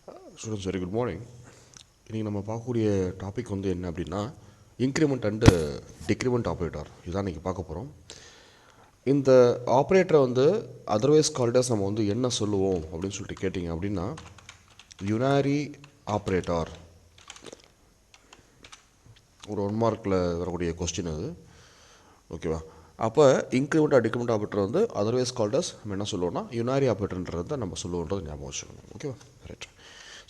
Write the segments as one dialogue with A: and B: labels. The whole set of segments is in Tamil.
A: Students, very good morning. இன்றைக்கி நம்ம பார்க்கக்கூடிய டாபிக் வந்து என்ன அப்படின்னா இன்க்ரிமெண்ட் அண்டு டிக்ரிமெண்ட் ஆப்ரேட்டர் இதுதான் இன்றைக்கி பார்க்க போகிறோம். இந்த ஆப்ரேட்டரை வந்து அதர்வைஸ் கால்டர்ஸ் நம்ம வந்து என்ன சொல்லுவோம் அப்படின்னு சொல்லிட்டு கேட்டிங்க அப்படின்னா யுனாரி ஆப்ரேட்டர். ஒரு 1 மார்க்கில் வரக்கூடிய கொஸ்டின் அது. ஓகேவா? அப்போ இன்க்ரிமெண்ட் ஆர் டிக்ரிமெண்ட் ஆப்ரேட்டர் வந்து அதர்வைஸ் கால்டர்ஸ் நம்ம என்ன சொல்லுவோம்னா யுனாரி ஆப்ரேட்டர்ன்றதை நம்ம சொல்லுவோன்றது ஞாபகம் வச்சுக்கணும். ஓகேவா? ரைட்.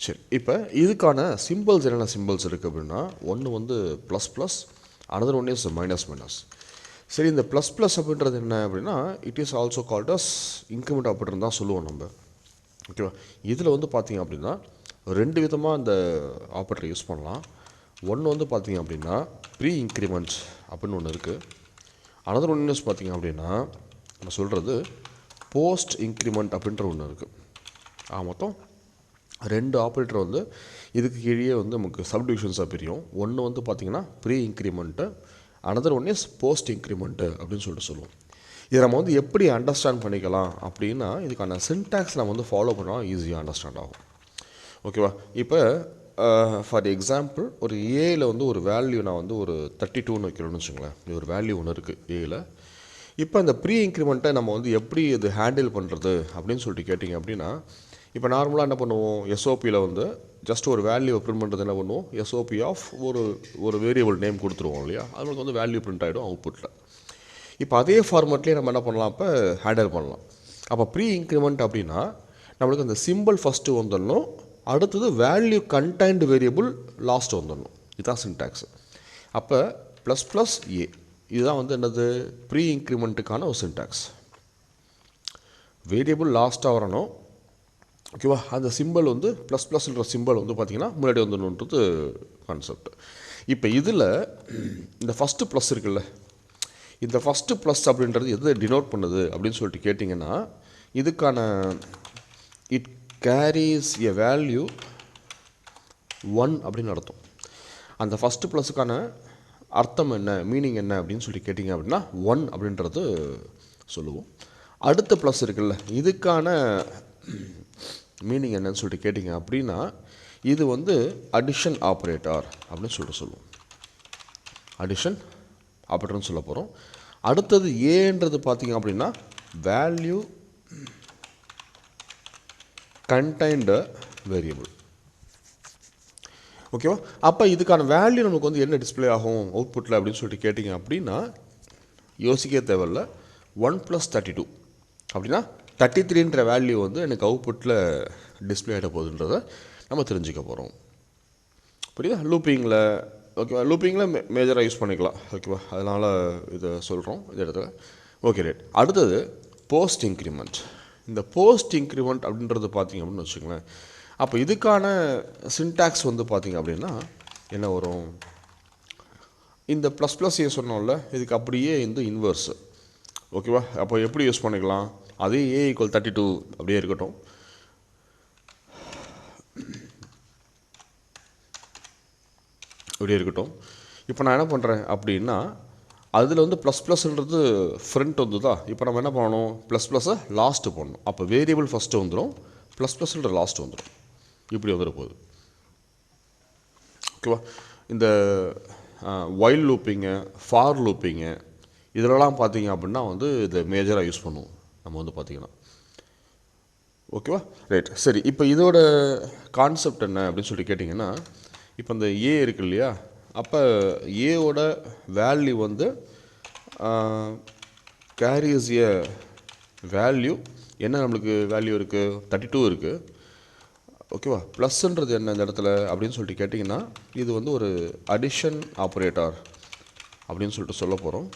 A: சரி, இப்போ இதுக்கான சிம்பிள்ஸ் என்னென்ன சிம்பிள்ஸ் இருக்குது அப்படின்னா ஒன்று வந்து plus plus, another one is minus minus. சரி, இந்த ப்ளஸ் ப்ளஸ் அப்படின்றது என்ன அப்படின்னா it is also called as increment operator தான் சொல்லுவோம் நம்ம. ஓகேவா? இதில் வந்து பார்த்திங்க அப்படின்னா 2 விதமாக இந்த ஆப்ரேட்டர் யூஸ் பண்ணலாம். ஒன்று வந்து பார்த்திங்க அப்படின்னா ப்ரீ இன்க்ரிமெண்ட் அப்படின்னு ஒன்று இருக்குது. அனதர் ஒன் இஸ் பார்த்திங்க அப்படின்னா நம்ம சொல்கிறது போஸ்ட் இன்க்ரிமெண்ட் அப்படின்ற ஒன்று இருக்குது. மொத்தம் 2 ஆப்ரேட்டர் வந்து இதுக்கு கீழே வந்து நமக்கு சப்டிவிஷன்ஸாக பிரியும். ஒன்று வந்து பார்த்திங்கன்னா pre increment, another one is post increment அப்படின்னு சொல்லுவோம். இதை நம்ம வந்து எப்படி அண்டர்ஸ்டாண்ட் பண்ணிக்கலாம் அப்படின்னா இதுக்கான சின்டாக்ஸ் நம்ம வந்து ஃபாலோ பண்ணால் ஈஸியாக அண்டர்ஸ்டாண்ட் ஆகும். ஓகேவா? இப்போ ஃபார் எக்ஸாம்பிள் ஒரு ஏயில் வந்து ஒரு வேல்யூ நான் வந்து ஒரு 32ன்னு வைக்கிறோன்னு வச்சுங்களேன். இது ஒரு வேல்யூ ஒன்று இருக்குது ஏயில். இப்போ அந்த ப்ரீ இன்க்ரிமெண்ட்டை நம்ம வந்து எப்படி இது ஹேண்டில் பண்ணுறது அப்படின்னு சொல்லிட்டு கேட்டிங்க அப்படின்னா இப்போ நார்மலாக என்ன பண்ணுவோம், எஸ்ஓபியில் வந்து ஜஸ்ட் ஒரு வேல்யூ பிரிண்ட் பண்ணுறது என்ன பண்ணுவோம், எஸ்ஓபி ஆஃப் ஒரு வேரியபிள் நேம் கொடுத்துருவோம் இல்லையா, அதுக்கு வந்து வேல்யூ பிரிண்ட் ஆகிடும் அவுட்புட்டில். இப்போ அதே ஃபார்மேட்லேயே நம்ம என்ன பண்ணலாம், இப்போ ஹேண்டில் பண்ணலாம். அப்போ ப்ரீ இன்க்ரிமெண்ட் அப்படின்னா நம்மளுக்கு அந்த சிம்பிள் ஃபஸ்ட்டு வந்துடணும், அடுத்தது வேல்யூ கண்டைன்டு வேரியபிள் லாஸ்ட்டு வந்துடணும். இதுதான் சின்டாக்ஸ். அப்போ ப்ளஸ் ப்ளஸ் ஏ இதுதான் வந்து என்னது ப்ரீ இன்க்ரிமெண்ட்டுக்கான ஒரு சின்டாக்ஸ். வேரியபிள் லாஸ்ட்டாக வரணும். ஓகேவா? அந்த சிம்பிள் வந்து ப்ளஸ் ப்ளஸ்ன்ற சிம்பிள் வந்து பார்த்திங்கன்னா முன்னாடி வந்துடணுன்றது கான்செப்ட். இப்போ இதில் இந்த ஃபஸ்ட்டு ப்ளஸ் இருக்குல்ல, இந்த ஃபஸ்ட்டு ப்ளஸ் அப்படின்றது எது டினோட் பண்ணுது அப்படின்னு சொல்லிட்டு கேட்டிங்கன்னா இதுக்கான இட் கேரிஸ் எ வேல்யூ 1 அப்படின்னு அர்த்தம். அந்த ஃபஸ்ட்டு ப்ளஸுக்கான அர்த்தம் என்ன, மீனிங் என்ன அப்படின்னு சொல்லி கேட்டிங்க அப்படின்னா 1 அப்படின்றது சொல்லுவோம். அடுத்த ப்ளஸ் இருக்குல்ல, இதுக்கான மீனிங் என்னன்னு சொல்லிட்டு கேட்டிங்க அப்படின்னா இது வந்து அடிஷன் ஆப்ரேட்டர் அப்படின்னு சொல்லுவோம். அடிஷன் ஆப்ரேட்டர்னு சொல்ல போகிறோம். அடுத்தது ஏன்றது பார்த்திங்க அப்படின்னா வேல்யூ கண்டைன்டு வேரியபிள். ஓகேவா? அப்போ இதுக்கான வேல்யூ நமக்கு வந்து என்ன டிஸ்பிளே ஆகும் அவுட்புட்டில் அப்படின்னு சொல்லிட்டு கேட்டிங்க அப்படின்னா யோசிக்க தேவையில்ல, 1 + 32 அப்படின்னா 33ன்ற வேல்யூ வந்து எனக்கு அவுட்புட்டில் டிஸ்பிளே ஆகிட போகுதுன்றதை நம்ம தெரிஞ்சுக்க போகிறோம். புரியுதா? லூப்பிங்கில் ஓகேவா, லூப்பிங்கில் மேஜராக யூஸ் பண்ணிக்கலாம். ஓகேவா? அதனால் இதை சொல்கிறோம் இந்த இடத்துல. Okay, right. அடுத்தது போஸ்ட் இன்க்ரிமெண்ட். இந்த போஸ்ட் இன்க்ரிமெண்ட் அப்படின்றது பார்த்திங்க அப்படின்னு வச்சுக்கோங்களேன். அப்போ இதுக்கான சின்டாக்ஸ் வந்து பார்த்திங்க அப்படின்னா என்ன வரும், இந்த ப்ளஸ் ப்ளஸ் ஏ சொன்னோம்ல, இதுக்கு அப்படியே இந்த இன்வர்ஸு. ஓகேவா? அப்போ எப்படி யூஸ் பண்ணிக்கலாம், அதே ஏ = 32 அப்படியே இருக்கட்டும். அப்படியே இருக்கட்டும். இப்போ நான் என்ன பண்ணுறேன் அப்படின்னா அதில் வந்து ப்ளஸ் ப்ளஸ்ன்றது ஃப்ரண்ட் வந்துதா. இப்போ நம்ம என்ன பண்ணணும், ப்ளஸ் ப்ளஸ்ஸை லாஸ்ட்டு போடணும். அப்போ வேரியபிள் ஃபஸ்ட்டு வந்துடும், ப்ளஸ் ப்ளஸ்ன்ற லாஸ்ட்டு வந்துடும். இப்படி வந்துட போகுது. ஓகேவா? இந்த வைல் லூப்பிங்கு, ஃபார் லூப்பிங்கு இதிலலாம் பார்த்திங்க அப்படின்னா வந்து இதை மேஜராக யூஸ் பண்ணுவோம் நம்ம வந்து பார்த்திங்கன்னா. ஓகேவா? ரைட். சரி, இப்போ இதோட கான்செப்ட் என்ன அப்படின்னு சொல்லி கேட்டிங்கன்னா இப்போ இந்த ஏ இருக்குது இல்லையா, அப்போ ஏவோட வேல்யூ வந்து கேரிஸ் எ வேல்யூ. என்ன நம்மளுக்கு வேல்யூ இருக்குது, 32 இருக்குது. ஓகேவா? ப்ளஸ்ன்றது என்ன இந்த இடத்துல அப்படின்னு சொல்லிட்டு கேட்டிங்கன்னா இது வந்து ஒரு அடிஷன் ஆப்ரேட்டர் அப்படின்னு சொல்லிட்டு சொல்ல போகிறோம்.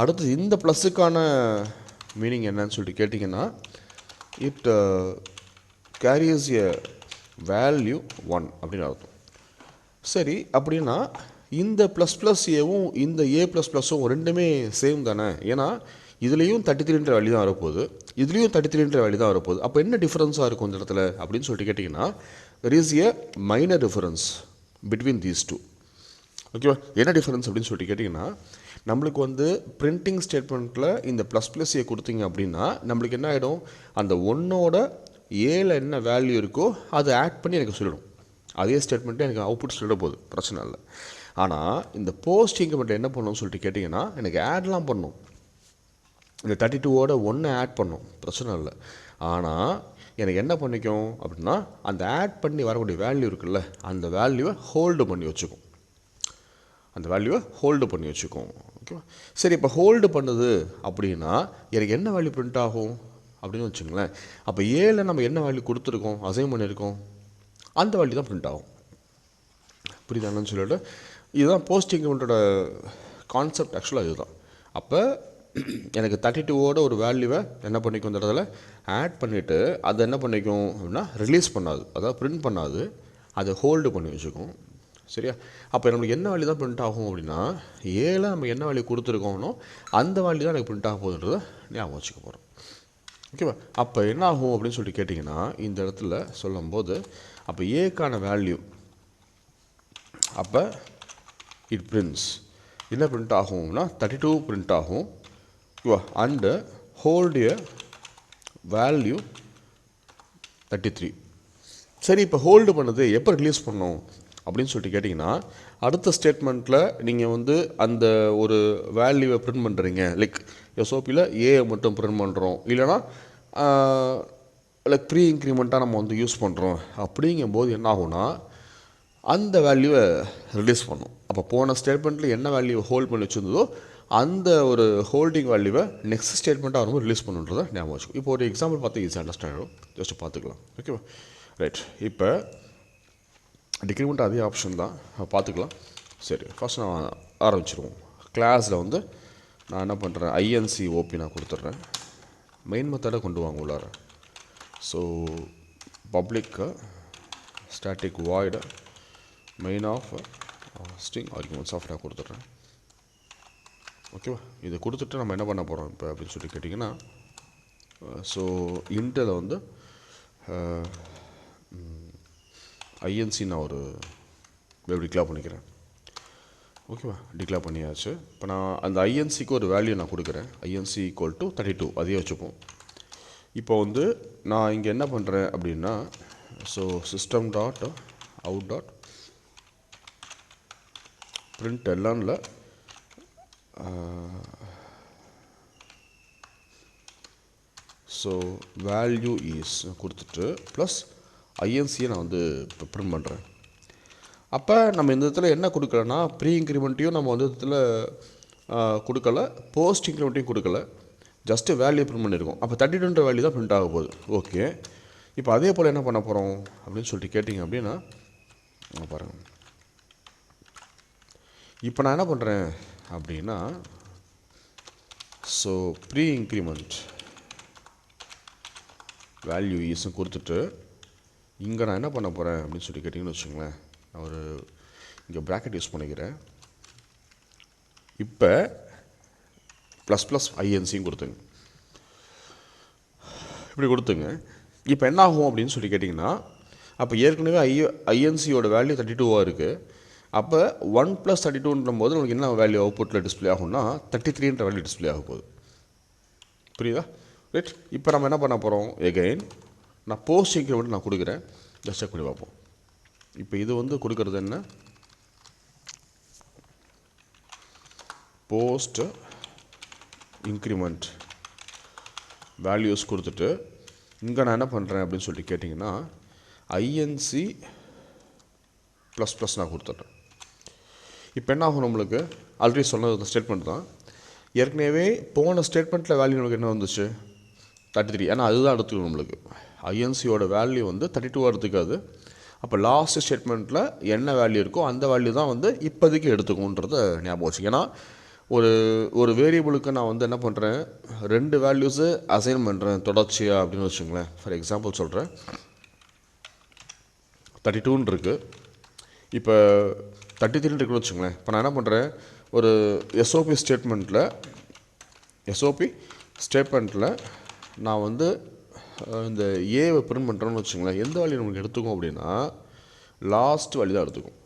A: அடுத்து இந்த ப்ளஸ்ஸுக்கான மீனிங் என்னன்னு சொல்லிட்டு கேட்டிங்கன்னா இட் கேரிஸ் எ வேல்யூ 1 அப்படின்னு அர்த்தம். சரி, அப்படின்னா இந்த ப்ளஸ் ப்ளஸ் ஏவும் இந்த ஏ ப்ளஸ் ப்ளஸும் ரெண்டுமே சேம் தானே. ஏன்னா இதுலேயும் 33ன்ற வேல்யூ தான் வரப்போகுது, இதுலேயும் 33ன்ற வேல்யூ தான் வரப்போகுது. அப்போ என்ன டிஃப்ரென்ஸாக இருக்கும் இந்த இடத்துல அப்படின்னு சொல்லிட்டு கேட்டிங்கன்னா there is a minor difference between these two. ஓகேவா? என்ன டிஃபரன்ஸ் அப்படின்னு சொல்லிட்டு கேட்டிங்கன்னா நம்மளுக்கு வந்து பிரிண்டிங் ஸ்டேட்மெண்ட்டில் இந்த ப்ளஸ் ப்ளஸ் ஏ கொடுத்தீங்க அப்படின்னா நம்மளுக்கு என்ன ஆகிடும், அந்த 1ஓட ஏல என்ன வேல்யூ இருக்கோ அதை ஆட் பண்ணி எனக்கு சொல்லிடும். அதே ஸ்டேட்மெண்ட்டே எனக்கு அவுட்புட் சொல்லிட போகுது, பிரச்சனை இல்லை. ஆனால் இந்த போஸ்ட் இன்க்ரிமெண்ட் என்ன பண்ணணும்னு சொல்லிட்டு கேட்டிங்கன்னா எனக்கு ஆட்லாம் பண்ணும். இந்த 32ஓட 1 ஆட் பண்ணும், பிரச்சனை இல்லை. ஆனால் எனக்கு என்ன பண்ணிக்கும் அப்படின்னா அந்த ஆட் பண்ணி வரக்கூடிய வேல்யூ இருக்குல்ல, அந்த வேல்யூவை ஹோல்டு பண்ணி வச்சுக்கும். ஓகேவா? சரி, இப்போ ஹோல்டு பண்ணுது அப்படின்னா எனக்கு என்ன வேல்யூ பிரிண்ட் ஆகும் அப்படின்னு வச்சுங்களேன். அப்போ ஏல நம்ம என்ன வேல்யூ கொடுத்துருக்கோம், அசைன் பண்ணியிருக்கோம், அந்த வேல்யூ தான் பிரிண்ட் ஆகும். புரியுதான்னு சொல்லிட்டு இதுதான் போஸ்ட் இன்க்ரிமெண்ட்டோட கான்செப்ட். ஆக்சுவலாக இதுதான். அப்போ எனக்கு 32ஓட ஒரு வேல்யூவை என்ன பண்ணிக்கும், இந்த இடத்துல ஆட் பண்ணிவிட்டு அதை என்ன பண்ணிக்கும் அப்படின்னா ரிலீஸ் பண்ணாது, அதாவது பிரிண்ட் பண்ணாது, அதை ஹோல்டு பண்ணி வச்சுக்கும். சரியா? அப்போ நம்மளுக்கு என்ன வேல்யூ தான் பிரிண்ட் ஆகும் அப்படின்னா ஏல நம்ம என்ன வேல்யூ கொடுத்துருக்கோம்னோ அந்த வேல்யூ தான் எனக்கு பிரிண்ட் ஆக போகுதுன்றதை ஞாபகம் வச்சுக்க போகிறோம். ஓகேவா? அப்போ என்ன ஆகும் அப்படின்னு சொல்லிட்டு கேட்டிங்கன்னா இந்த இடத்துல சொல்லும்போது அப்போ ஏக்கான வேல்யூ அப்போ இட் பிரிண்ட்ஸ் என்ன பிரிண்ட் ஆகும்னா 32 பிரிண்ட் ஆகும். ஓகேவா? And hold a value 33. சரி, இப்போ ஹோல்டு பண்ணது எப்போ ரிலீஸ் பண்ணோம் அப்படின்னு சொல்லிட்டு கேட்டிங்கன்னா அடுத்த ஸ்டேட்மெண்ட்டில் நீங்கள் வந்து அந்த ஒரு வேல்யூவை பிரிண்ட் பண்ணுறீங்க. லைக் எஸ்ஓபியில் ஏ மட்டும் பிரிண்ட் பண்ணுறோம், இல்லைனா லைக் ப்ரீ இன்க்ரிமெண்ட்டாக நம்ம வந்து யூஸ் பண்ணுறோம். அப்படிங்கும்போது என்ன ஆகும்னா அந்த வேல்யூவை ரிலீஸ் பண்ணும். அப்போ போன ஸ்டேட்மெண்ட்டில் என்ன வேல்யூவை ஹோல்ட் பண்ணி வச்சுருந்ததோ அந்த ஒரு ஹோல்டிங் வேல்யூவை நெக்ஸ்ட் ஸ்டேட்மெண்ட்டாக வரும்போது ரிலீஸ் பண்ணுன்றதை ஞாபகம் வச்சுக்கோ. இப்போ ஒரு எக்ஸாம்பிள் பார்த்து ஈஸியாக அண்டர்ஸ்டாண்ட் ஆகும், ஜஸ்ட் பார்த்துக்கலாம். ஓகேவா? ரைட். இப்போ டிக்ரிமெண்ட் அதே ஆப்ஷன் தான், பார்த்துக்கலாம். சரி, ஃபஸ்ட் நான் ஆரம்பிச்சிருவோம். கிளாஸில் வந்து நான் என்ன பண்ணுறேன், ஐஎன்சி ஓபி நான் கொடுத்துட்றேன். மெயின் மெத்தடை கொண்டு வாங்க உள்ளார. So public static void main of string arguments of நான் கொடுத்துட்றேன். ஓகேவா? இதை கொடுத்துட்டு நம்ம என்ன பண்ண போகிறோம் இப்போ அப்படின்னு சொல்லி கேட்டிங்கன்னா ஸோ இன்ட்டில் வந்து ஐஎன்சி நான் ஒரு டிக்ளேர் பண்ணிக்கிறேன். ஓகேவா? டிக்ளேர் பண்ணியாச்சு. இப்போ நான் அந்த ஐஎன்சிக்கு ஒரு வேல்யூ நான் கொடுக்குறேன். ஐஎன்சி ஈக்குவல் டு 32 அதே வச்சுப்போம். இப்போ வந்து நான் இங்கே என்ன பண்ணுறேன் அப்படின்னா so system dot out dot print எல்எனில் ஸோ வேல்யூ இஸ் கொடுத்துட்டு ப்ளஸ் ஐஎன்சியை நான் வந்து இப்போ பிரிண்ட் பண்ணுறேன். அப்போ நம்ம இந்த இடத்துல என்ன கொடுக்கலன்னா ப்ரீ இன்க்ரிமெண்ட்டையும் நம்ம வந்து இடத்துல கொடுக்கல, போஸ்ட் இன்க்ரிமெண்ட்டையும் கொடுக்கல, ஜஸ்ட்டு வேல்யூ பிரிண்ட் பண்ணியிருக்கோம். அப்போ 32 வேல்யூ தான் பிரிண்ட் ஆக போகுது. ஓகே, இப்போ அதே போல் என்ன பண்ண போகிறோம் அப்படின்னு சொல்லிட்டு கேட்டிங்க அப்படின்னா பாருங்கள். இப்போ நான் என்ன பண்ணுறேன் அப்படின்னா ஸோ ப்ரீ இன்க்ரிமெண்ட் வேல்யூ ஈஸும் கொடுத்துட்டு இங்கே நான் என்ன பண்ண போகிறேன் அப்படின்னு சொல்லி கேட்டிங்கன்னு வச்சுங்களேன், நான் ஒரு இங்கே ப்ராக்கெட் யூஸ் பண்ணிக்கிறேன். இப்போ ப்ளஸ் ப்ளஸ் ஐஎன்சியும் கொடுத்துங்க. இப்படி கொடுத்துங்க. இப்போ என்ன ஆகும் அப்படின்னு சொல்லி கேட்டிங்கன்னா அப்போ ஏற்கனவே ஐஎன்சியோட வேல்யூ 32வாக இருக்குது. அப்போ 1 + 32ன்ற போது உங்களுக்கு என்ன வேல்யூ அவுட்புட்டில் டிஸ்பிளே ஆகும்னா 33ன்ற வேல்யூ டிஸ்பிளே ஆக போகுது. புரியுதா? ரைட். இப்போ நம்ம என்ன பண்ண போகிறோம், எகைன் நான் போஸ்ட் இன்க்ரிமெண்ட் நான் கொடுக்குறேன். ஜஸ்ட் செக் பண்ணி பார்ப்போம். இப்போ இது வந்து கொடுக்குறது என்ன, போஸ்ட் இன்க்ரிமெண்ட் வேல்யூஸ் கொடுத்துட்டு இங்கே நான் என்ன பண்ணுறேன் அப்படின்னு சொல்லிட்டு கேட்டிங்கன்னா ஐஎன்சி ப்ளஸ் ப்ளஸ் நான் கொடுத்துட்றேன். இப்போ என்ன ஆகும், நம்மளுக்கு ஆல்ரெடி சொன்னது ஸ்டேட்மெண்ட் தான். ஏற்கனவே போன ஸ்டேட்மெண்ட்டில் வேல்யூ நமக்கு என்ன வந்துச்சு 33. ஏன்னா அதுதான் எடுத்துக்கணும் நம்மளுக்கு. ஐஎன்சியோட வேல்யூ வந்து 32 எடுத்துக்காது. அப்போ லாஸ்ட் ஸ்டேட்மெண்ட்டில் என்ன வேல்யூ இருக்கோ அந்த வேல்யூ தான் வந்து இப்போதைக்கு எடுத்துக்கணுன்றதை ஞாபகம் வச்சு. ஏன்னா ஒரு வேரியபிளுக்கு நான் வந்து என்ன பண்ணுறேன், 2 வேல்யூஸு அசைன் பண்ணுறேன் தொடர்ச்சியாக அப்படின்னு வச்சுங்களேன். ஃபார் எக்ஸாம்பிள் சொல்கிறேன், 32 இருக்குது, இப்போ 33 இருக்குன்னு வச்சுங்களேன். இப்போ நான் என்ன பண்ணுறேன், ஒரு எஸ்ஓபி ஸ்டேட்மெண்ட்டில் நான் வந்து இந்த ஏவை பிரிண்ட் பண்ணுறேன்னு வச்சுங்களேன். எந்த வேல்யூ நமக்கு எடுத்துக்கும் அப்படின்னா லாஸ்ட் வேல்யூ தான் எடுத்துக்கும்.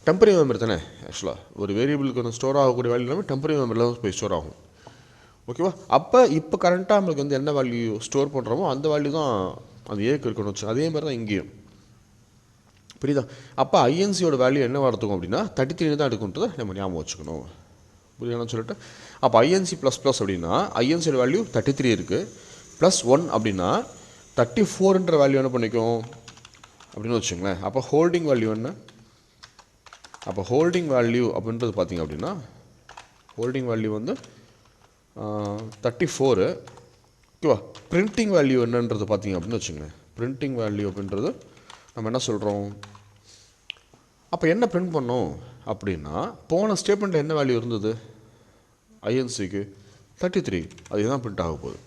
A: டெம்பரரி மெமரி தானே ஆக்சுவலாக. ஒரு வேரியபிளுக்கு வந்து ஸ்டோர் ஆகக்கூடிய வேல்யூ எல்லாமே டெம்பரரி மெமரியில் தான் போய் ஸ்டோர் ஆகும். ஓகேவா? அப்போ இப்போ கரண்ட்டாக நம்மளுக்கு வந்து என்ன வேல்யூ ஸ்டோர் பண்ணுறோமோ அந்த வேல்யூ தான் அந்த ஏக்கு இருக்கணும்னு வச்சு அதே மாதிரி தான் இங்கேயும். புரியுதா? அப்போ ஐஎன்சியோட வேல்யூ என்னவாக எடுத்துக்கும் அப்படின்னா 33 தான் எடுக்குன்றதை நம்ம ஞாபகம் வச்சுக்கணும். புரியுதான்னு சொல்லிட்டு அப்போ ஐஎன்சி ப்ளஸ் ப்ளஸ் அப்படின்னா ஐஎன்சியோட வேல்யூ 33 இருக்குது, ப்ளஸ் 1 அப்படின்னா 34ன்ற வேல்யூ என்ன பண்ணிக்கும் அப்படின்னு வச்சுங்களேன். அப்போ ஹோல்டிங் வேல்யூ என்ன? அப்போ ஹோல்டிங் வேல்யூ அப்படின்றது பார்த்திங்க அப்படின்னா ஹோல்டிங் வேல்யூ வந்து 34. ஓகேவா? பிரிண்டிங் வேல்யூ என்னன்றது பார்த்திங்க அப்படின்னு வச்சுங்களேன். பிரிண்டிங் வேல்யூ அப்படின்றது நம்ம என்ன சொல்கிறோம், அப்போ என்ன பிரிண்ட் பண்ணோம் அப்படின்னா போன ஸ்டேட்மெண்ட்டில் என்ன வேல்யூ இருந்தது ஐஎன்சிக்கு 33, அதுதான் பிரிண்ட் ஆக போகுது.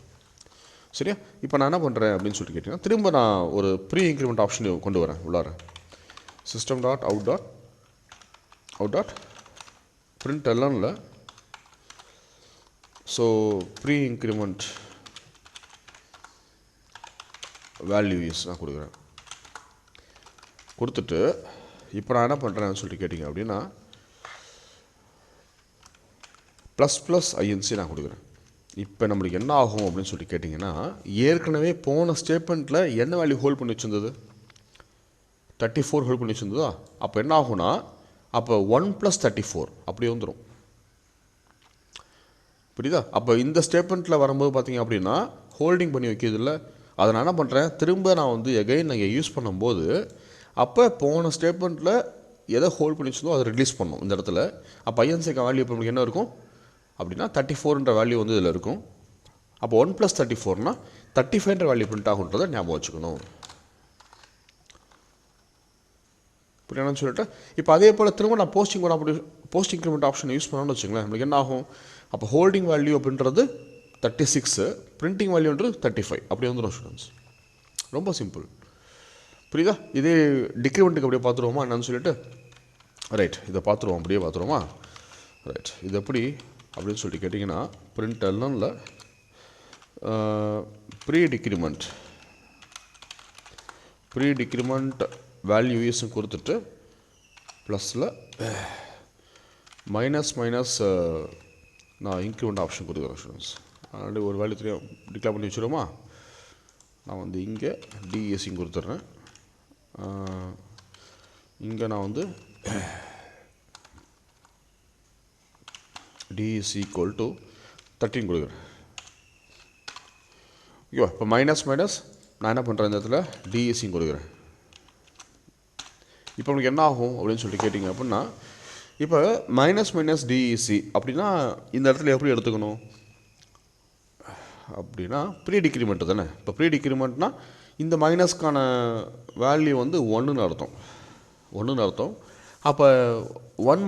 A: சரியா? இப்போ நான் என்ன பண்ணுறேன் அப்படின்னு சொல்லிட்டு கேட்டிங்கன்னா திரும்ப நான் ஒரு ப்ரீ இன்க்ரிமெண்ட் ஆப்ஷன் கொண்டு வரேன் உள்ளார. System dot out dot print எல்லனில் ஸோ ப்ரீ இன்க்ரிமெண்ட் வேல்யூஸ் நான் கொடுக்குறேன். கொடுத்துட்டு இப்போ நான் என்ன பண்ணுறேன்னு சொல்லிட்டு கேட்டிங்க அப்படின்னா ப்ளஸ் ப்ளஸ் ஐஎன்சி நான் கொடுக்குறேன். இப்போ நம்மளுக்கு என்ன ஆகும் அப்படின்னு சொல்லிட்டு கேட்டிங்கன்னா ஏற்கனவே போன ஸ்டேட்மெண்ட்டில் என்ன வேல்யூ ஹோல்ட் பண்ணி வச்சுருந்தது 34 ஹோல்ட் பண்ணி வச்சுருந்ததா? அப்போ என்ன ஆகும்னா அப்போ 1 + 34 அப்படியே வந்துடும். புரியுதா? அப்போ இந்த ஸ்டேட்மெண்ட்டில் வரும்போது பார்த்தீங்க அப்படின்னா ஹோல்டிங் பண்ணி வைக்கிறது இல்லை. அதை நான் என்ன பண்ணுறேன் திரும்ப நான் வந்து எகைன் நான் யூஸ் பண்ணும்போது அப்போ போன ஸ்டேட்மெண்ட்டில் எதை ஹோல்ட் பண்ணி வச்சுருந்தோ அதை ரிலீஸ் பண்ணணும் இந்த இடத்துல. அப்போ ஐஎன்சிக்கு வேல்யூ இப்போ நம்மளுக்கு என்ன இருக்கும் அப்படின்னா 34ன்ற வேல்யூ வந்து இதில் இருக்கும். அப்போ 1 + 34னா 35ன்ற வேல்யூ பிரிண்ட் ஆகுன்றதை ஞாபகம் வச்சுக்கணும். புரியாதுன்னு சொல்லிட்டு இப்போ அதே போல் திரும்ப நான் போஸ்ட் இன்க்ரிமெண்ட் ஆப்ஷன் யூஸ் பண்ணணும்னு வச்சுங்களேன். நம்மளுக்கு என்ன ஆகும் அப்போ ஹோல்டிங் வேல்யூ அப்படின்றது 36, பிரிண்டிங் வேல்யூன்றது 35 அப்படி வந்துடும் ஸ்டூடெண்ட்ஸ். ரொம்ப சிம்பிள். புரியுதா? இதே டிக்ரிமெண்ட்டுக்கு அப்படியே பார்த்துருவோமா என்னன்னு சொல்லிட்டு. ரைட், இதை பார்த்துருவோம், அப்படியே பார்த்துருவோமா. ரைட், இது எப்படி அப்படின்னு சொல்லிட்டு கேட்டிங்கன்னா பிரிண்ட் எல்லனில் ப்ரீ டிக்ரிமெண்ட் வேல்யூஸும் கொடுத்துட்டு ப்ளஸில் மைனஸ் நான் இன்க்ரிமெண்ட் ஆப்ஷன் கொடுக்குறேன் ஸ்டூடெண்ட்ஸ். ஆல்ரெடி ஒரு வேல்யூ தெரியும் டிக்ளேர் பண்ணி வச்சுருவோமா. நான் வந்து இங்கே டிஎஸ்சிங் கொடுத்துட்றேன். இங்கே நான் வந்து டிஎஸ் ஈக்குவல் டு 13 கொடுக்குறேன். ஓகேவா? இப்போ மைனஸ் நான் என்ன பண்ணுறேன் இந்த இடத்துல டிஎஸ்சிங் கொடுக்குறேன். இப்போ உங்களுக்கு என்ன ஆகும் அப்படின்னு சொல்லிட்டு கேட்டிங்க அப்படின்னா இப்போ மைனஸ் டிஇசி அப்படின்னா இந்த இடத்துல எப்படி எடுத்துக்கணும் அப்படின்னா ப்ரீ டிக்ரிமெண்ட் தானே. இப்போ ப்ரீ டிக்ரிமெண்ட்னா இந்த மைனஸ்க்கான வேல்யூ வந்து 1ன்னு அர்த்தம். அப்போ 1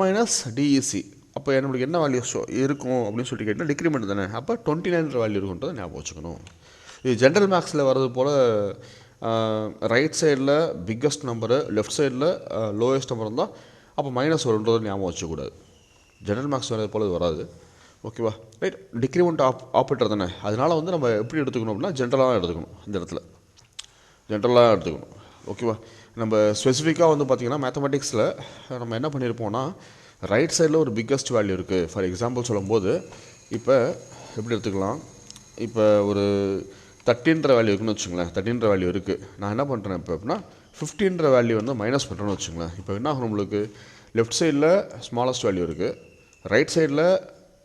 A: - டிஇசி அப்போ நம்மளுக்கு என்ன வேல்யூ இருக்கும் அப்படின்னு சொல்லிட்டு கேட்டிங்கன்னா டிக்ரிமெண்ட் தானே. அப்போ 29ன்ற வேல்யூ இருக்குன்றதை ஞாபகம் வச்சுக்கணும். இது ஜென்ரல் மேக்ஸில் வர்றது போல் ரைட் சைடில் பிக்கஸ்ட் நம்பரு லெஃப்ட் சைடில் லோயஸ்ட் நம்பர் இருந்தால் அப்போ மைனஸ் வரும்ன்றதை ஞாபகம் வச்சக்கூடாது. ஜென்ரல் மேக்ஸ் வரது போல் வராது. ஓகேவா? ரைட், டிக்ரிமெண்ட் ஆப்ரேட்டர் தானே. அதனால் வந்து நம்ம எப்படி எடுத்துக்கணும் அப்படின்னா ஜென்ரலாக எடுத்துக்கணும். இந்த இடத்துல ஜென்ரலாக எடுத்துக்கணும். ஓகேவா? நம்ம ஸ்பெசிஃபிக்காக வந்து பார்த்திங்கன்னா மேத்தமெட்டிக்ஸில் நம்ம என்ன பண்ணியிருப்போம்னா ரைட் சைடில் ஒரு பிக்கஸ்ட் வேல்யூ இருக்குது. ஃபார் எக்ஸாம்பிள் சொல்லும்போது இப்போ எப்படி எடுத்துக்கலாம், இப்போ ஒரு 13ன்ற வேல்யூ இருக்குன்னு வச்சுங்களேன். 13ன்ற வேல்யூ இருக்குது. நான் என்ன பண்ணுறேன் இப்போ அப்படின்னா 15ன்ற வேல்யூ வந்து மைனஸ் பண்ணுறேன்னு வச்சுங்களேன். இப்போ என்ன ஆகும் நம்மளுக்கு லெஃப்ட் சைடில் ஸ்மாலஸ்ட் வேல்யூ இருக்குது, ரைட் சைடில்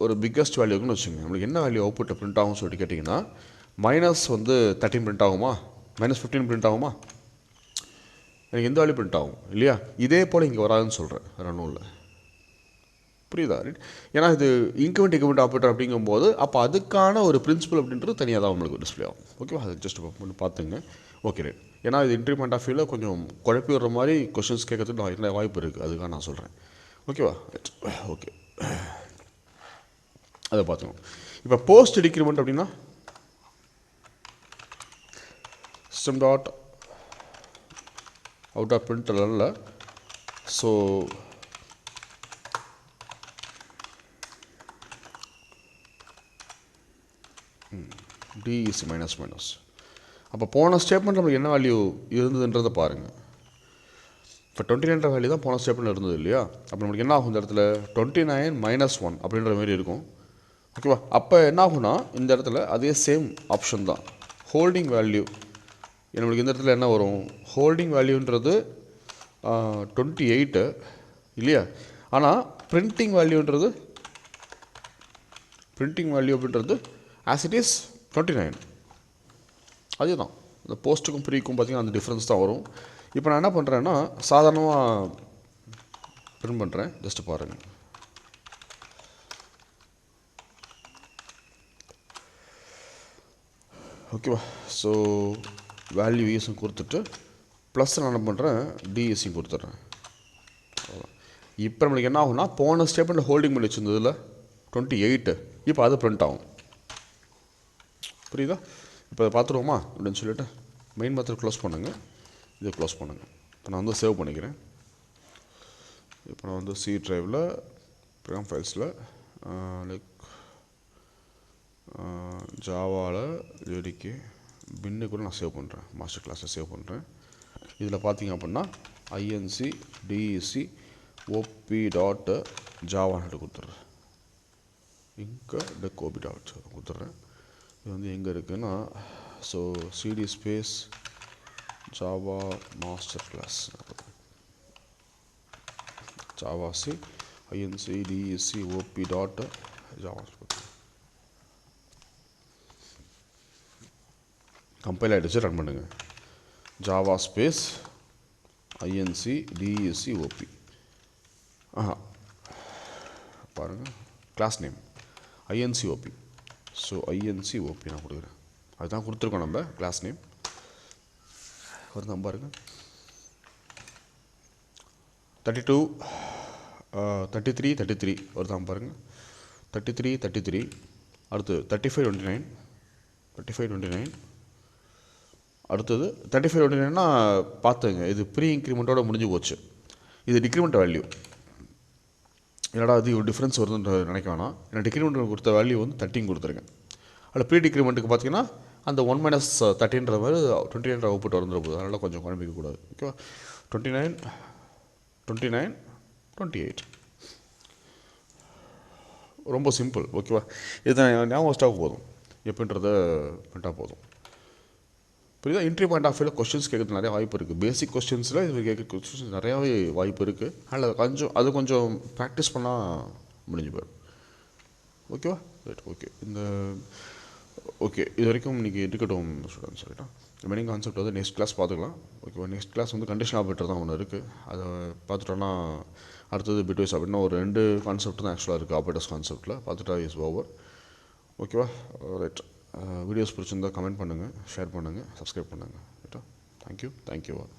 A: ஒரு பிக்கஸ்ட் வேல்யூ இருக்குன்னு வச்சுங்க. நம்மளுக்கு என்ன வேல்யூ அவுட்புட் பிரிண்ட் ஆகும்னு சொல்லிட்டு கேட்டிங்கன்னா மைனஸ் வந்து 13 பிரிண்ட் ஆகுமா, -15 பிரிண்ட் ஆகுமா, எனக்கு எந்த வேல்யூ பிரிண்ட் ஆகும் இல்லையா. இதே போல் இங்கே வராதுன்னு சொல்கிறேன், ஒன்றும் இல்லை. புரியுதா? ஏன்னா இது இன்க்ரிமெண்ட் ஆப்ரேட்டர் அப்படிங்கும்போது அப்போ அதுக்கான ஒரு பிரின்சிபல் அப்படின்றது தனியாக தான் உங்களுக்கு டிஸ்பிளே ஆகும். ஓகேவா? அது ஜஸ்ட் ஒன்று பார்த்துங்க. Okay right. ஏன்னா இது இன்க்ரிமெண்ட் ஆஃப் வியூவில் கொஞ்சம் குழப்பி விடுற மாதிரி கொஷின்ஸ் கேட்கறதுக்கு நிறைய வாய்ப்பு இருக்குது, அதுக்காக நான் சொல்கிறேன். ஓகேவா? ஓகே, அதை பார்த்துக்கணும். இப்போ போஸ்ட் டிக்ரிமெண்ட் அப்படின்னா system dot out of print இல்லை. ஸோ டிஇசி மைனஸ் அப்போ போன ஸ்டேட்மெண்ட் நம்மளுக்கு என்ன வேல்யூ இருந்ததுன்றதை பாருங்கள். இப்போ 29ன்ற வேல்யூ தான் போன ஸ்டேட்மெண்ட் இருந்தது இல்லையா. அப்போ நம்மளுக்கு என்ன ஆகும் இந்த இடத்துல 29 - 1 அப்படின்ற மாதிரி இருக்கும். ஓகேவா? அப்போ என்ன ஆகும்னா இந்த இடத்துல அதே சேம் ஆப்ஷன் தான். ஹோல்டிங் வேல்யூ நம்மளுக்கு இந்த இடத்துல என்ன வரும்? ஹோல்டிங் வேல்யூன்றது 28 இல்லையா? ஆனால் பிரிண்டிங் வேல்யூன்றது அப்படின்றது ஆஸ் இட் இஸ் 29. அதுதான் இந்த போஸ்ட்டுக்கும் ப்ரீக்கும் பார்த்திங்கன்னா அந்த டிஃப்ரென்ஸ் தான் வரும். இப்போ நான் என்ன பண்ணுறேன்னா சாதாரணமாக பிரிண்ட் பண்ணுறேன், ஜஸ்ட்டு பாருங்கள். ஓகேவா? ஸோ வேல்யூ இஎஸும் கொடுத்துட்டு ப்ளஸ் நான் என்ன பண்ணுறேன் டிஎஸ்சியும் கொடுத்துட்றேன். இப்போ நம்மளுக்கு என்ன ஆகும்னா போன ஸ்டேட்மெண்ட் ஹோல்டிங் பண்ணி வச்சுருந்ததில்ல 28, இப்போ அது பிரிண்ட் ஆகும். புரியுதா? இப்போ அதை பார்த்துருவோமா அப்படின்னு சொல்லிவிட்டு மெயின் மெத்தட் க்ளோஸ் பண்ணுங்கள், இதை க்ளோஸ் பண்ணுங்கள். இப்போ நான் வந்து சேவ் பண்ணிக்கிறேன். இப்போ நான் வந்து சி ட்ரைவில் ப்ரோக்ராம் ஃபைல்ஸில் லைக் ஜாவாவில் ஜேடிக்கு பின்னு கூட நான் சேவ் பண்ணுறேன், மாஸ்டர் கிளாஸில் சேவ் பண்ணுறேன். இதில் பார்த்தீங்க அப்படின்னா ஐஎன்சி டிஇசி ஓபி டாட் ஜாவான்னு கொடுத்துட்றேன். இங்கே டெக் டாட் கொடுத்துட்றேன். இது வந்து எங்கே இருக்குன்னா so CD space java master class java C INC DEC OP dot java compile ஆகிடுச்சு. ரன் பண்ணுங்கள். Java space INC DEC OP பாருங்கள் class name INC OP. So INC OP நான் கொடுக்குறேன். அதுதான் கொடுத்துருக்கோம் நம்ம கிளாஸ் நேம். ஒரு தான் பாருங்கள் 32 33 ஒரு தான் பாருங்கள் 33 அடுத்து 35 29 அடுத்தது 35 பார்த்துங்க. இது ப்ரீ இன்க்ரிமெண்ட்டோட முடிஞ்சு போச்சு. இது டிக்ரிமெண்ட் வேல்யூ. என்னடா அது ஒரு டிஃப்ரென்ஸ் வருதுன்ற நினைக்க வேணாம். ஏன்னா டிக்ரிமெண்ட் கொடுத்த வேல்யூ வந்து 13 கொடுத்துருக்கேன். அதில் ப்ரீ டிக்ரிமெண்ட்டுக்கு பார்த்தீங்கன்னா அந்த 1 - 13ன்ற மாதிரி 29 அவுட்புட் வந்துட போகுது. அதனால் கொஞ்சம் குழம்பிக்கக்கூடாது. ஓகேவா? 29 28 ரொம்ப சிம்பிள். ஓகேவா? இது ஞாபகம் வச்சிட்டாக போதும், எப்படின்றத பண்ணிட்டால் போதும். புரியுதா? இன்ட்ரி பாயிண்ட் ஆஃப் வியூவில் கொஸ்டின்ஸ் கேட்குறது நிறைய வாய்ப்பு இருக்குது. பேசிக் கொஸ்டின்ஸில் இது கேட்குற கொஸ்டின்ஸ் நிறையாவே வாய்ப்பு இருக்குது. அதில் அது கொஞ்சம் ப்ராக்டிஸ் பண்ணால் முடிஞ்சு போயிடும். ஓகேவா? ரைட். ஓகே இது வரைக்கும் இன்றைக்கி இருக்கட்டும் ஸ்டூடெண்ட்ஸ். சொல்லிட்டா மெயின் கான்செப்ட் வந்து நெக்ஸ்ட் கிளாஸ் பார்த்துக்கலாம். ஓகேவா? நெக்ஸ்ட் கிளாஸ் வந்து கண்டிஷன் ஆப்ரேட்டர் தான் ஒன்று இருக்குது. அதை பார்த்துட்டோன்னா அடுத்தது பிட்வைஸ் அப்படின்னா ஒரு 2 கான்செப்ட் தான் ஆக்சுவலாக இருக்குது ஆப்ரேட்டர்ஸ் கான்செப்ட்டில். பார்த்துட்டா இஸ் ஓவர். ஓகேவா? ரைட். வீடியோஸ் பிடிச்சிருந்தால் கமெண்ட் பண்ணுங்கள், ஷேர் பண்ணுங்கள், சப்ஸ்கிரைப் பண்ணுங்கள். ரைட்டா? Thank you all.